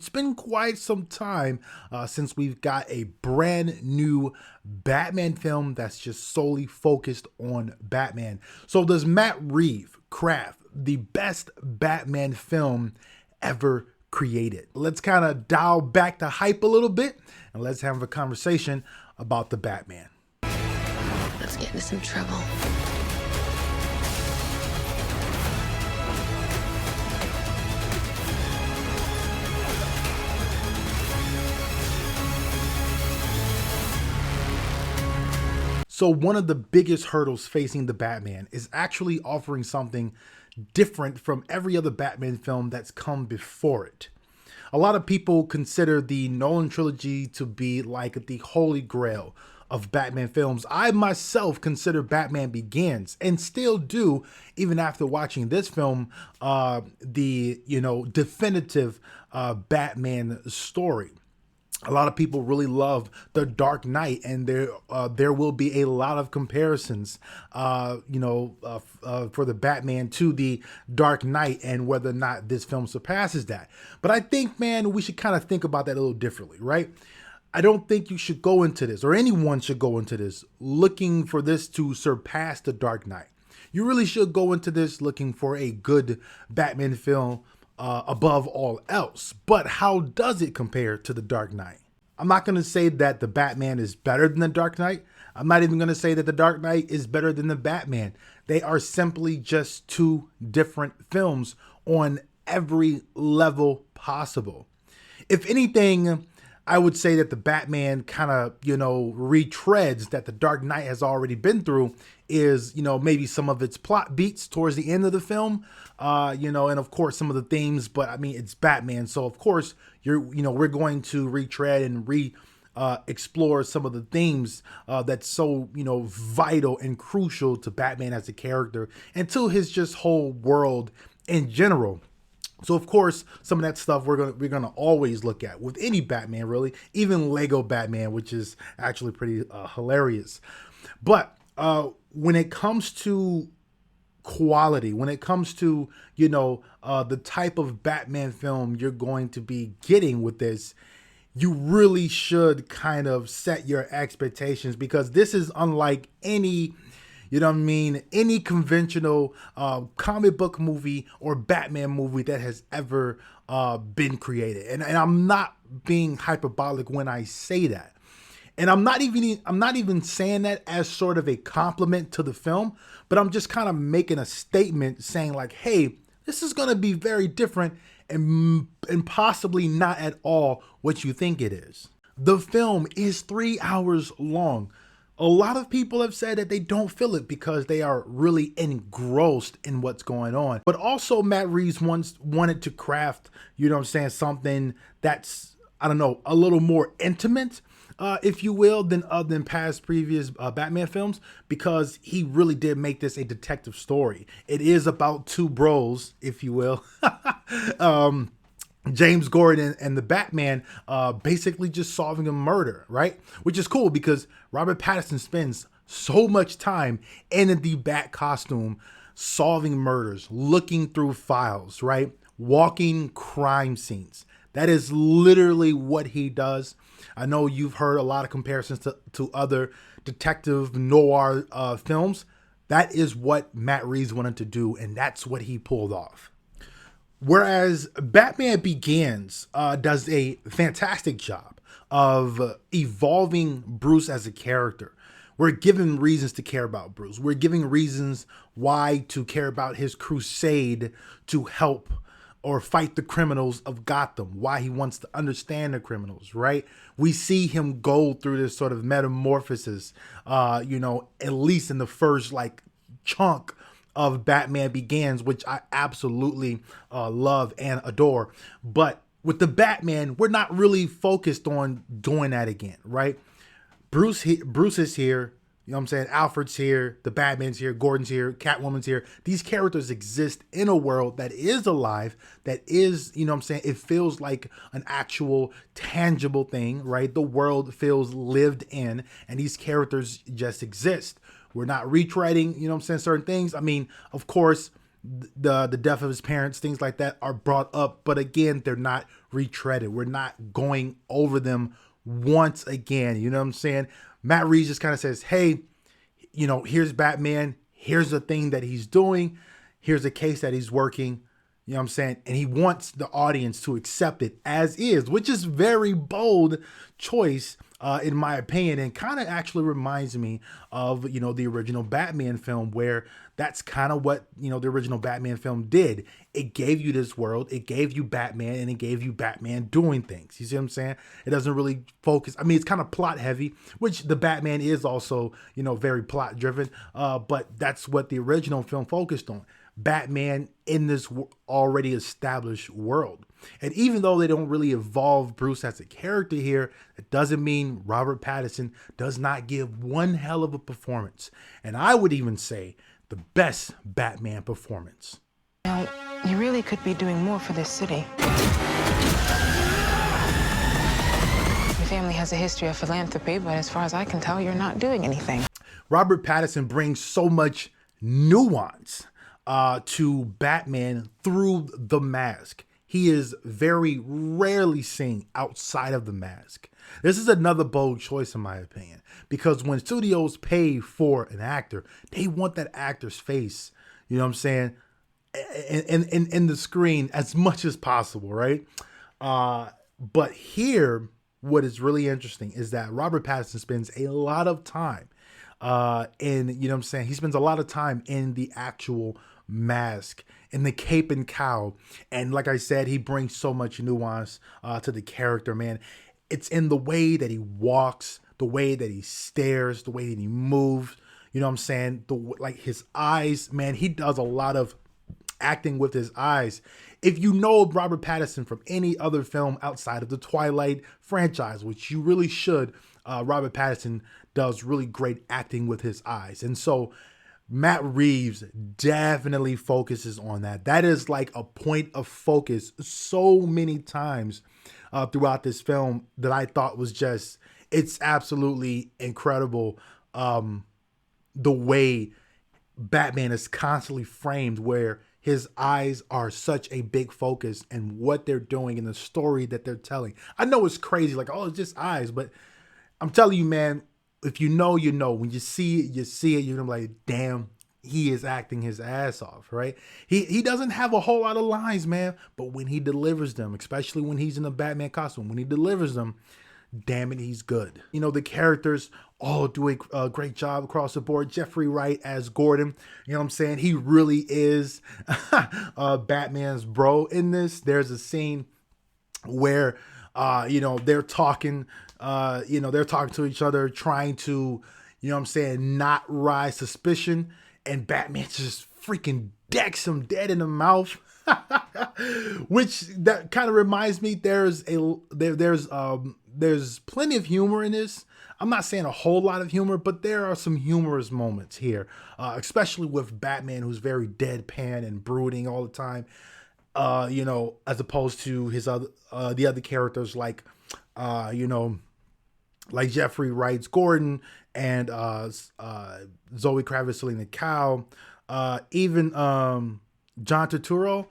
It's been quite some time since we've got a brand new Batman film that's just solely focused on Batman. So, does Matt Reeves craft the best Batman film ever created? Let's kind of dial back the hype a little bit and let's have a conversation about the Batman. Let's get into some trouble. So, one of the biggest hurdles facing the Batman is actually offering something different from every other Batman film that's come before it. A lot of people consider the Nolan trilogy to be like the holy grail of Batman films. I myself consider Batman Begins and still do, even after watching this film, the definitive Batman story. A lot of people really love The Dark Knight, and there will be a lot of comparisons, for the Batman to The Dark Knight, and whether or not this film surpasses that. But I think, man, we should kind of think about that a little differently, right? I don't think you should go into this, or anyone should go into this, looking for this to surpass The Dark Knight. You really should go into this looking for a good Batman film above all else. But how does it compare to The Dark Knight? I'm not going to say that the Batman is better than The Dark Knight. I'm not even going to say that The Dark Knight is better than the Batman. They are simply just two different films on every level possible. If anything, I would say that the Batman kind of, retreads that the Dark Knight has already been through is, maybe some of its plot beats towards the end of the film, and of course some of the themes, but I mean, it's Batman. So of course we're going to retread and explore some of the themes that's so, vital and crucial to Batman as a character and to his just whole world in general. So of course, some of that stuff we're gonna always look at with any Batman, really, even Lego Batman, which is actually pretty hilarious. But when it comes to quality, when it comes to the type of Batman film you're going to be getting with this, you really should kind of set your expectations, because this is unlike any. Any conventional comic book movie or Batman movie that has ever been created. And I'm not being hyperbolic when I say that. And I'm not even saying that as sort of a compliment to the film, but I'm just kind of making a statement saying like, hey, this is going to be very different and possibly not at all what you think it is. The film is 3 hours long. A lot of people have said that they don't feel it because they are really engrossed in what's going on. But also Matt Reeves once wanted to craft, something that's, a little more intimate, if you will, than past previous Batman films, because he really did make this a detective story. It is about two bros, if you will. James Gordon and the Batman basically just solving a murder, right? Which is cool because Robert Pattison spends so much time in the Bat costume solving murders, looking through files, right? Walking crime scenes. That is literally what he does. I know you've heard a lot of comparisons to other detective noir films. That is what Matt Reeves wanted to do, and that's what he pulled off. Whereas Batman Begins does a fantastic job of evolving Bruce as a character. We're given reasons to care about Bruce. We're giving reasons why to care about his crusade to help or fight the criminals of Gotham, why he wants to understand the criminals, right? We see him go through this sort of metamorphosis, at least in the first chunk of Batman Begins, which I absolutely love and adore. But with the Batman, we're not really focused on doing that again, right? Bruce is here. Alfred's here, the Batman's here, Gordon's here, Catwoman's here. These characters exist in a world that is alive, that is, it feels like an actual tangible thing, right? The world feels lived in, and these characters just exist. We're not retreading, certain things. I mean, of course, the death of his parents, things like that are brought up, but again, they're not retreaded. We're not going over them once again. You know what I'm saying? Matt Reeves just kind of says, hey, here's Batman. Here's the thing that he's doing. Here's a case that he's working. You know what I'm saying? And he wants the audience to accept it as is, which is very bold choice, in my opinion, and kind of actually reminds me of, the original Batman film, where that's kind of what, the original Batman film did. It gave you this world, it gave you Batman, and it gave you Batman doing things. You see what I'm saying? It doesn't really focus. I mean, it's kind of plot heavy, which the Batman is also, very plot driven. But that's what the original film focused on. Batman in this already established world. And even though they don't really evolve Bruce as a character here, it doesn't mean Robert Pattison does not give one hell of a performance. And I would even say the best Batman performance. Now, you really could be doing more for this city. Your family has a history of philanthropy, but as far as I can tell, you're not doing anything. Robert Pattison brings so much nuance to Batman through the mask. He is very rarely seen outside of the mask. This is another bold choice, in my opinion, because when studios pay for an actor, they want that actor's face, you know what I'm saying, in the screen as much as possible, right? But here, what is really interesting is that Robert Pattison spends a lot of time he spends a lot of time in the actual mask, in the cape and cowl, and like I said, he brings so much nuance to the character, man. It's in the way that he walks, the way that he stares, the way that he moves, you know what I'm saying, his eyes, man. He does a lot of acting with his eyes. If you know Robert Pattison from any other film outside of the Twilight franchise, which you really should, Robert Pattison does really great acting with his eyes. And so Matt Reeves definitely focuses on that. That is like a point of focus so many times throughout this film that I thought was it's absolutely incredible. The way Batman is constantly framed, where his eyes are such a big focus and what they're doing and the story that they're telling. I know it's crazy, like, oh, it's just eyes, but I'm telling you, man, if you know, you know. When you see it, you see it. You're gonna be like, damn, he is acting his ass off, right? He doesn't have a whole lot of lines, man, but when he delivers them, especially when he's in a Batman costume, when he delivers them, damn it, he's good. The characters all do a great job across the board. Jeffrey Wright as Gordon, you know what I'm saying? He really is Batman's bro in this. There's a scene where, they're talking, they're talking to each other, trying to, not rise suspicion. And Batman just freaking decks him dead in the mouth. Which that kind of reminds me, there's plenty of humor in this. I'm not saying a whole lot of humor, but there are some humorous moments here, especially with Batman, who's very deadpan and brooding all the time. As opposed to the other characters like Jeffrey Wright's Gordon and Zoe Kravitz, Selena Kyle, even John Turturro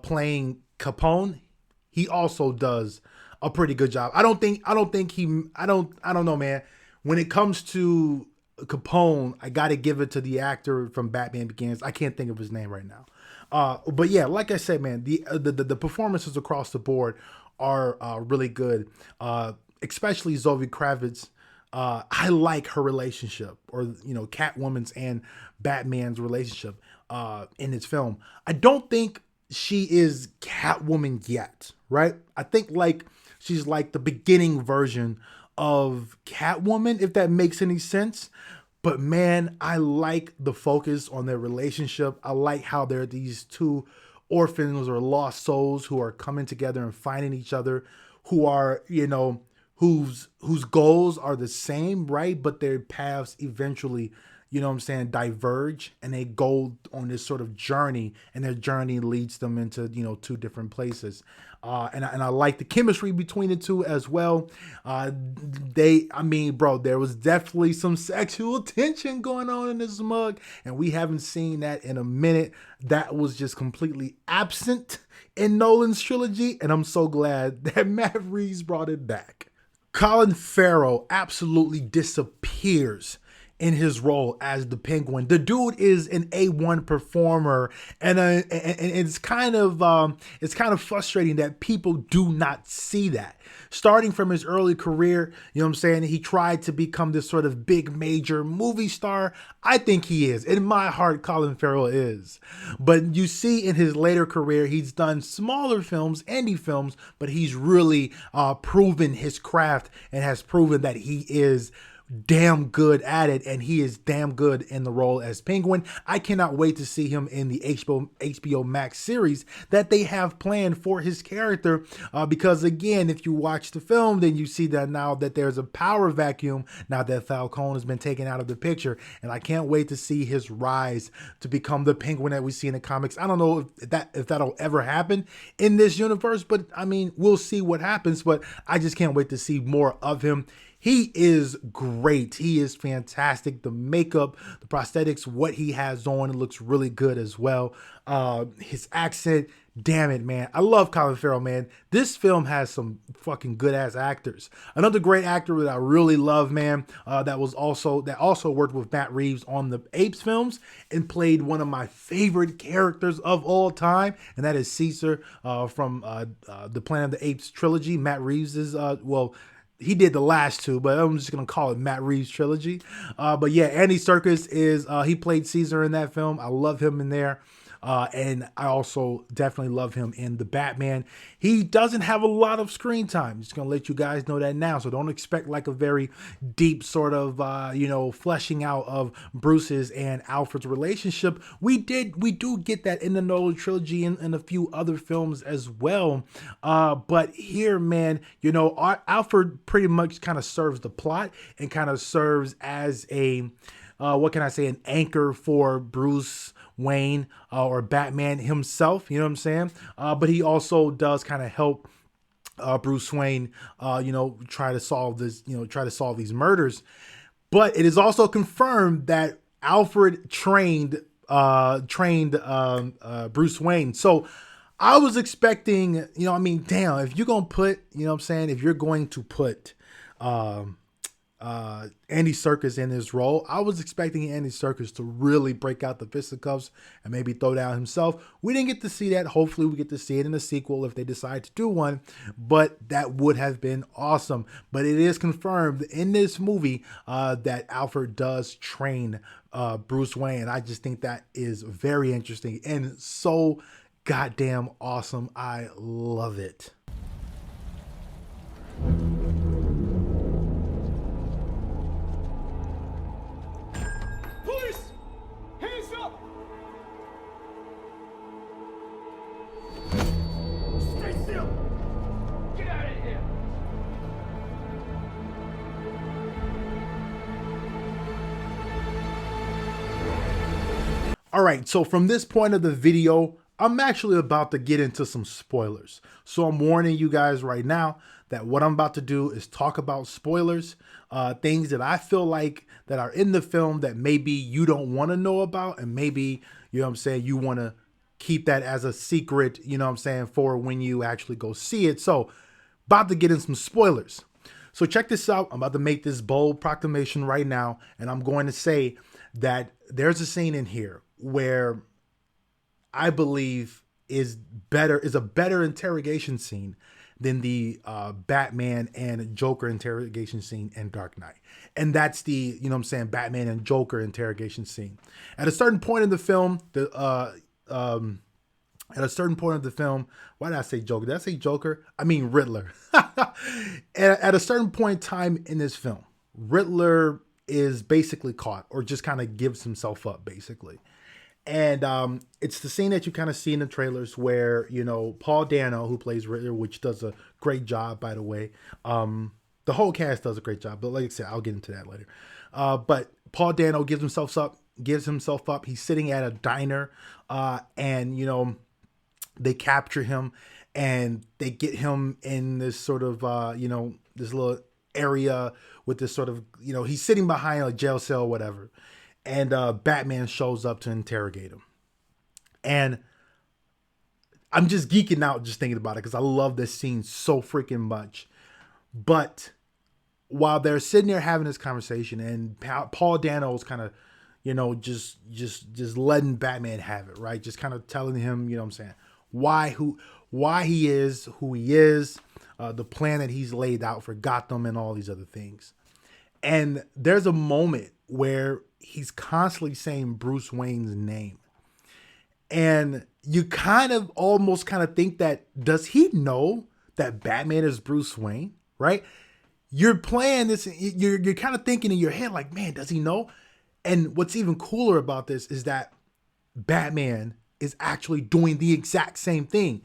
playing Capone. He also does a pretty good job. I don't know, man. When it comes to Capone, I got to give it to the actor from Batman Begins. I can't think of his name right now. But yeah, like I said, man, the performances across the board are really good. Especially Zoe Kravitz. I like her relationship, or Catwoman's and Batman's relationship in this film. I don't think she is Catwoman yet, right? I think she's like the beginning version of Catwoman, if that makes any sense. But man, I like the focus on their relationship. I like how they're these two orphans or lost souls who are coming together and finding each other, who are, whose goals are the same, right? But their paths eventually, you know what I'm saying, diverge and they go on this sort of journey, and their journey leads them into, you know, two different places. And I like the chemistry between the two as well. I mean, bro, there was definitely some sexual tension going on in this mug, and we haven't seen that in a minute. That was just completely absent in Nolan's trilogy, and I'm so glad that Matt Reeves brought it back. Colin Farrell absolutely disappears in his role as the Penguin. The dude is an A1 performer, and it's kind of frustrating that people do not see that. Starting from his early career, you know what I'm saying, he tried to become this sort of big major movie star. I think he is. In my heart, Colin Farrell is. But you see in his later career, he's done smaller films, indie films, but he's really proven his craft and has proven that he is damn good at it, and he is damn good in the role as Penguin. I cannot wait to see him in the HBO Max series that they have planned for his character, because again, if you watch the film, then you see that now that there's a power vacuum now that Falcone has been taken out of the picture, and I can't wait to see his rise to become the Penguin that we see in the comics. I don't know if that'll ever happen in this universe, but I mean, we'll see what happens, but I just can't wait to see more of him. He is great. He is fantastic. The makeup, the prosthetics, what he has on, it looks really good as well. His accent, damn it, man. I love Colin Farrell, man. This film has some fucking good ass actors. Another great actor that I really love, man, that also worked with Matt Reeves on the Apes films and played one of my favorite characters of all time, and that is Caesar from the Planet of the Apes trilogy. Matt Reeves is he did the last two, but I'm just going to call it Matt Reeves trilogy. But yeah, Andy Serkis he played Caesar in that film. I love him in there. And I also definitely love him in The Batman. He doesn't have a lot of screen time. I'm just going to let you guys know that now. So don't expect like a very deep sort of, fleshing out of Bruce's and Alfred's relationship. We do get that in the Nolan trilogy and a few other films as well. But here, man, Alfred pretty much kind of serves the plot and kind of serves as an anchor for Bruce Wayne or Batman himself, you know what I'm saying? But he also does kind of help Bruce Wayne, try to solve these murders. But it is also confirmed that Alfred trained Bruce Wayne. So I was expecting, if you're going to put, if you're going to put Andy Serkis in his role, I was expecting Andy Serkis to really break out the fisticuffs and maybe throw down himself. We didn't get to see that. Hopefully we get to see it in the sequel if they decide to do one, but that would have been awesome. But it is confirmed in this movie that Alfred does train Bruce Wayne. I just think that is very interesting and so goddamn awesome. I love it. All right, so from this point of the video, I'm actually about to get into some spoilers. So I'm warning you guys right now that what I'm about to do is talk about spoilers, things that I feel like that are in the film that maybe you don't want to know about, and maybe, you want to keep that as a secret, for when you actually go see it. So about to get in some spoilers. So check this out. I'm about to make this bold proclamation right now, and I'm going to say that there's a scene in here where I believe is a better interrogation scene than the Batman and Joker interrogation scene in Dark Knight. And that's the, Batman and Joker interrogation scene. At a certain point in the film, why did I say Joker? Did I say Joker? I mean Riddler. At a certain point in time in this film, Riddler is basically caught, or just kind of gives himself up, basically. And it's the scene that you kind of see in the trailers where, Paul Dano, who plays Riddler, which does a great job, by the way, The whole cast does a great job, but like I said, I'll get into that later. But Paul Dano gives himself up. He's sitting at a diner, and they capture him, and they get him in this sort of this little area with this sort of he's sitting behind a jail cell or whatever, and Batman shows up to interrogate him, and I'm just geeking out just thinking about it because I love this scene so freaking much. But while they're sitting there having this conversation, and Paul Dano's kind of, just letting Batman have it, right? Just kind of telling him, what I'm saying, why he is who he is, the plan that he's laid out for Gotham and all these other things. And there's a moment where he's constantly saying Bruce Wayne's name. And you almost think that, does he know that Batman is Bruce Wayne, right? You're playing this, you're kind of thinking in your head like, man, does he know? And what's even cooler about this is that Batman is actually doing the exact same thing.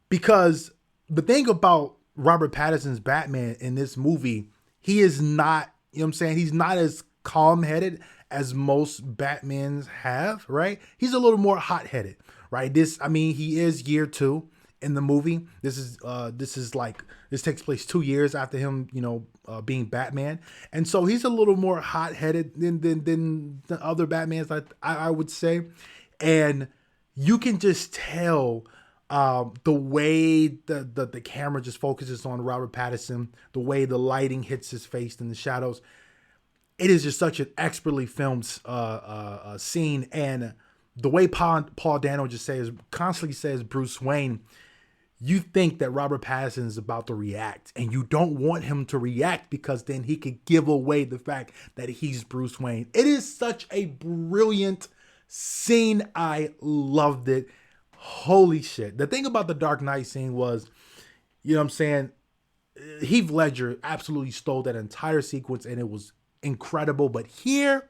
Because the thing about Robert Pattinson's Batman in this movie, he is not, he's not as calm-headed as most Batmans have, right? He's a little more hot-headed, right? He is year 2 in the movie. This takes place 2 years after him, being Batman. And so he's a little more hot-headed than the other Batmans, I would say. And you can just tell the way the camera just focuses on Robert Pattison, the way the lighting hits his face in the shadows. It is just such an expertly filmed scene. And the way Paul Dano constantly says Bruce Wayne, you think that Robert Pattison is about to react, and you don't want him to react because then he could give away the fact that he's Bruce Wayne. It is such a brilliant scene. I loved it. Holy shit. The thing about the Dark Knight scene was, Heath Ledger absolutely stole that entire sequence, and it was incredible. But here,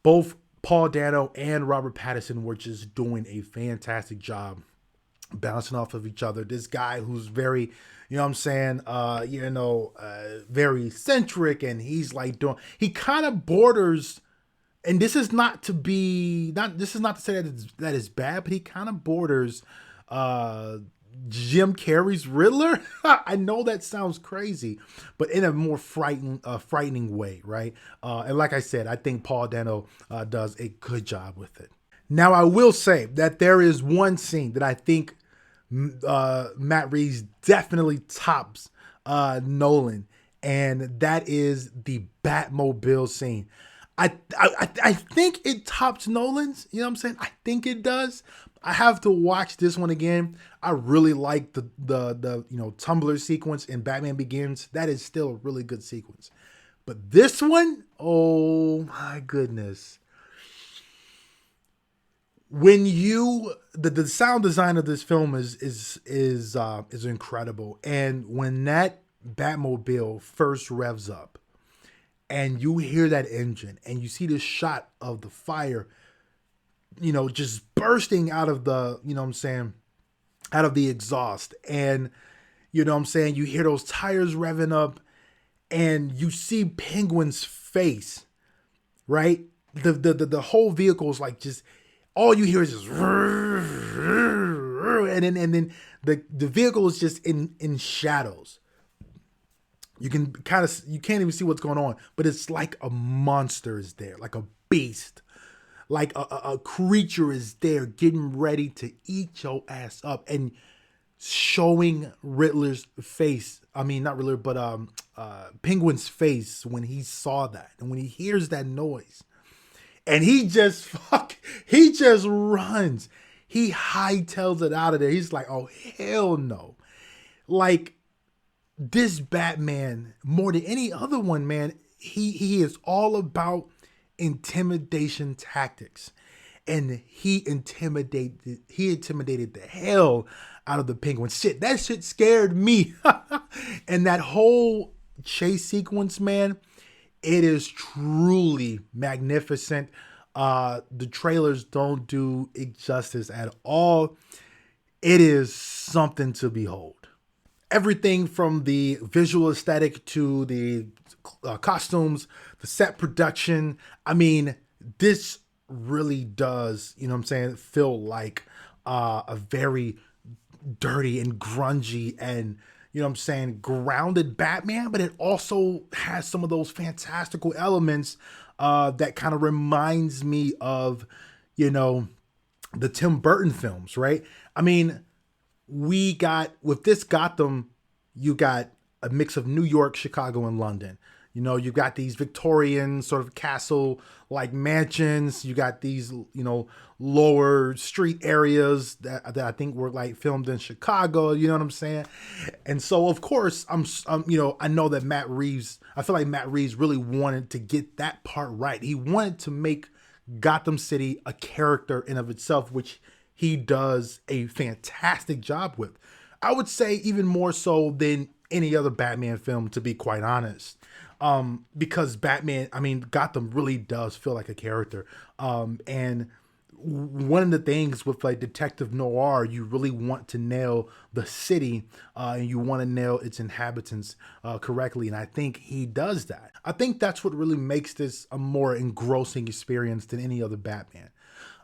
both Paul Dano and Robert Pattison were just doing a fantastic job bouncing off of each other. This guy who's very, very eccentric, and he's he kind of borders, and this is not to say that is bad, but he kind of borders Jim Carrey's Riddler. I know that sounds crazy, but in a more frightening way, right? And like I said, I think Paul Dano does a good job with it. Now, I will say that there is one scene that I think Matt Reeves definitely tops Nolan, and that is the Batmobile scene. I think it tops Nolan's, I think it does. I have to watch this one again. I really like the Tumblr sequence in Batman Begins. That is still a really good sequence. But this one, oh my goodness. When the sound design of this film is incredible, and when that Batmobile first revs up, and you hear that engine, and you see this shot of the fire, just bursting out of the, out of the exhaust, and you hear those tires revving up, and you see Penguin's face, right? The whole vehicle is just. All you hear is just, and then the vehicle is just in shadows. You can't even see what's going on, but it's like a monster is there, like a beast, like a creature is there getting ready to eat your ass up, and showing Riddler's face. I mean, not Riddler, but Penguin's face when he saw that and when he hears that noise. And he just runs. He hightails it out of there. He's like, oh, hell no. Like, this Batman, more than any other one, man, he is all about intimidation tactics. And he intimidated the hell out of the Penguin. Shit, that shit scared me. And that whole chase sequence, man, it is truly magnificent. The trailers don't do it justice at all. It is something to behold. everything from the visual aesthetic to the costumes, the set production. I mean, this really does, you know what I'm saying, feel like a very dirty and grungy and, you know what I'm saying, grounded Batman, but it also has some of those fantastical elements that kind of reminds me of, you know, the Tim Burton films, right? I mean, we got, with this Gotham, you got a mix of New York, Chicago, and London. You know, you got these Victorian sort of castle like mansions. You got these, you know, lower street areas that I think were like filmed in Chicago. You know what I'm saying? And so, of course, you know, I know that I feel like Matt Reeves really wanted to get that part right. He wanted to make Gotham City a character in of itself, which he does a fantastic job with. I would say even more so than any other Batman film, to be quite honest. Because Gotham really does feel like a character. And one of the things with like detective noir, you really want to nail the city and you want to nail its inhabitants correctly. And I think he does that. I think that's what really makes this a more engrossing experience than any other Batman.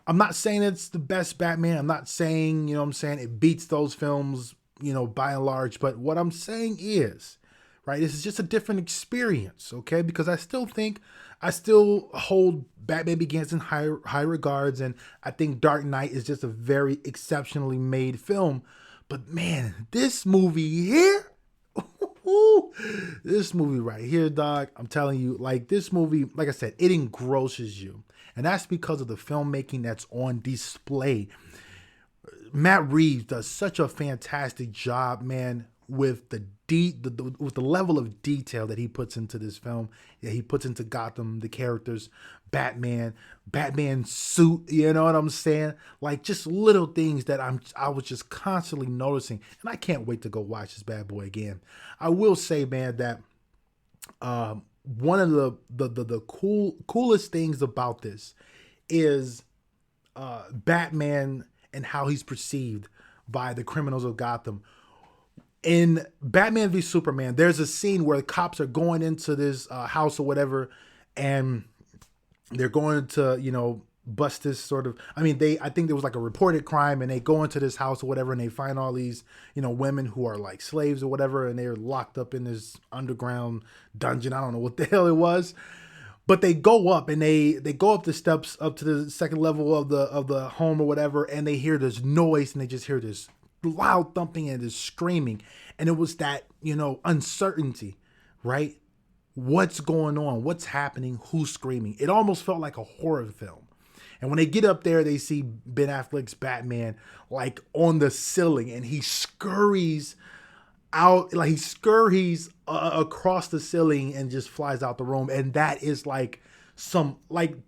I'm not saying it's the best Batman. I'm not saying, you know what I'm saying, it beats those films, you know, by and large. But what I'm saying is, right, this is just a different experience, okay? Because I still hold Batman Begins in high regards, and I think Dark Knight is just a very exceptionally made film. But man, this movie here, this movie right here, dog, I'm telling you, like this movie, like I said, it engrosses you. And that's because of the filmmaking that's on display. Matt Reeves does such a fantastic job, man, with with the level of detail that he puts into this film, that he puts into Gotham, the characters, Batman suit, you know what I'm saying? Like just little things that I was just constantly noticing, and I can't wait to go watch this bad boy again. I will say, man, that one of the coolest things about this is Batman and how he's perceived by the criminals of Gotham. In Batman v Superman, there's a scene where the cops are going into this house or whatever, and they're going to, you know, bust this sort of, I think there was like a reported crime, and they go into this house or whatever, and they find all these, you know, women who are like slaves or whatever, and they're locked up in this underground dungeon. I don't know what the hell it was. But they go up and they go up the steps up to the second level of the home or whatever, and they hear this noise, and they just hear this loud thumping and this screaming. And it was that, you know, uncertainty, right? What's going on? What's happening? Who's screaming? It almost felt like a horror film. And when they get up there, they see Ben Affleck's Batman like on the ceiling, and he scurries out, like he scurries across the ceiling and just flies out the room. And that is like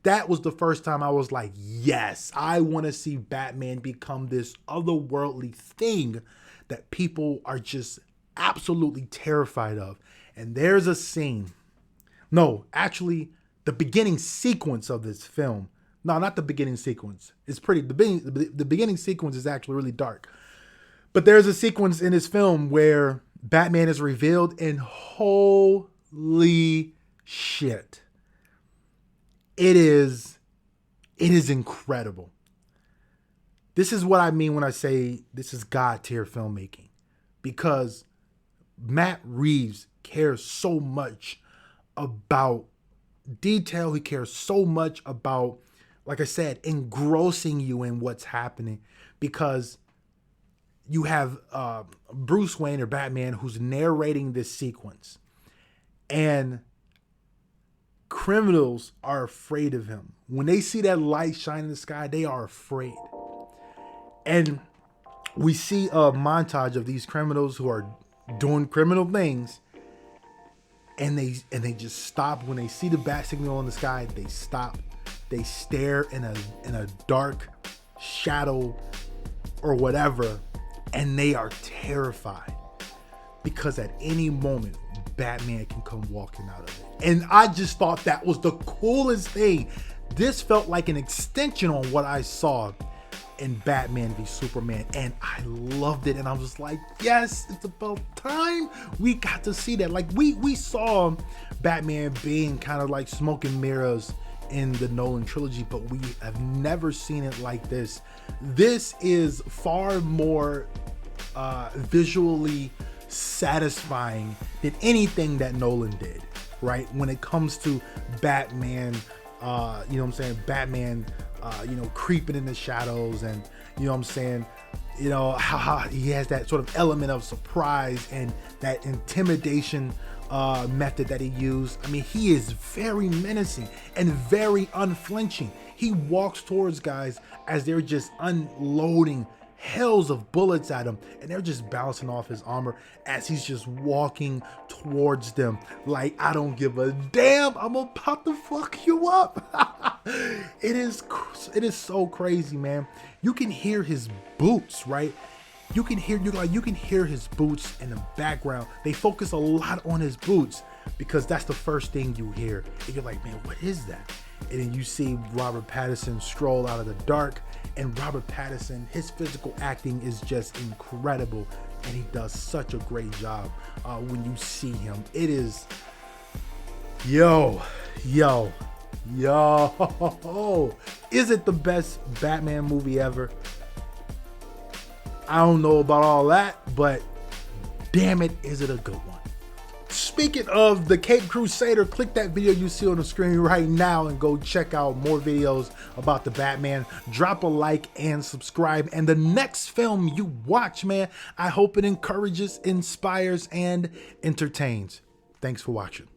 that was the first time I was like, yes, I want to see Batman become this otherworldly thing that people are just absolutely terrified of. And there's a scene, no, actually the beginning sequence of this film. No, not the beginning sequence. It's pretty, the beginning sequence is actually really dark. But there's a sequence in this film where Batman is revealed, and holy shit. It is incredible. This is what I mean when I say this is God tier filmmaking, because Matt Reeves cares so much about detail. He cares so much about, like I said, engrossing you in what's happening, because you have Bruce Wayne or Batman who's narrating this sequence, and criminals are afraid of him. When they see that light shine in the sky, they are afraid. And we see a montage of these criminals who are doing criminal things, and they just stop when they see the bat signal in the sky. They stop. They stare in a dark shadow or whatever, and they are terrified, because at any moment Batman can come walking out of it. And I just thought that was the coolest thing. This felt like an extension on what I saw in Batman v Superman, and I loved it. And I was like, yes, it's about time we got to see that. Like we saw Batman being kind of like smoke and mirrors in the Nolan trilogy, but we have never seen it like this. This is far more visually satisfying than anything that Nolan did, right? When it comes to Batman, you know what I'm saying, Batman, you know, creeping in the shadows, and you know what I'm saying, you know, how he has that sort of element of surprise and that intimidation method that he used. I mean, he is very menacing and very unflinching. He walks towards guys as they're just unloading hells of bullets at him, and they're just bouncing off his armor as he's just walking towards them like, I don't give a damn, I'm about to fuck you up. It is so crazy, man. You can hear his boots, right? You can hear his boots in the background. They focus a lot on his boots because that's the first thing you hear, and you're like, man, what is that? And then you see Robert Pattison stroll out of the dark, and Robert Pattison, his physical acting is just incredible, and he does such a great job when you see him. It is, yo, is it the best Batman movie ever? I don't know about all that, but damn it, is it a good one? Speaking of the Cape Crusader, click that video you see on the screen right now and go check out more videos about the Batman. Drop a like and subscribe. And the next film you watch, man, I hope it encourages, inspires, and entertains. Thanks for watching.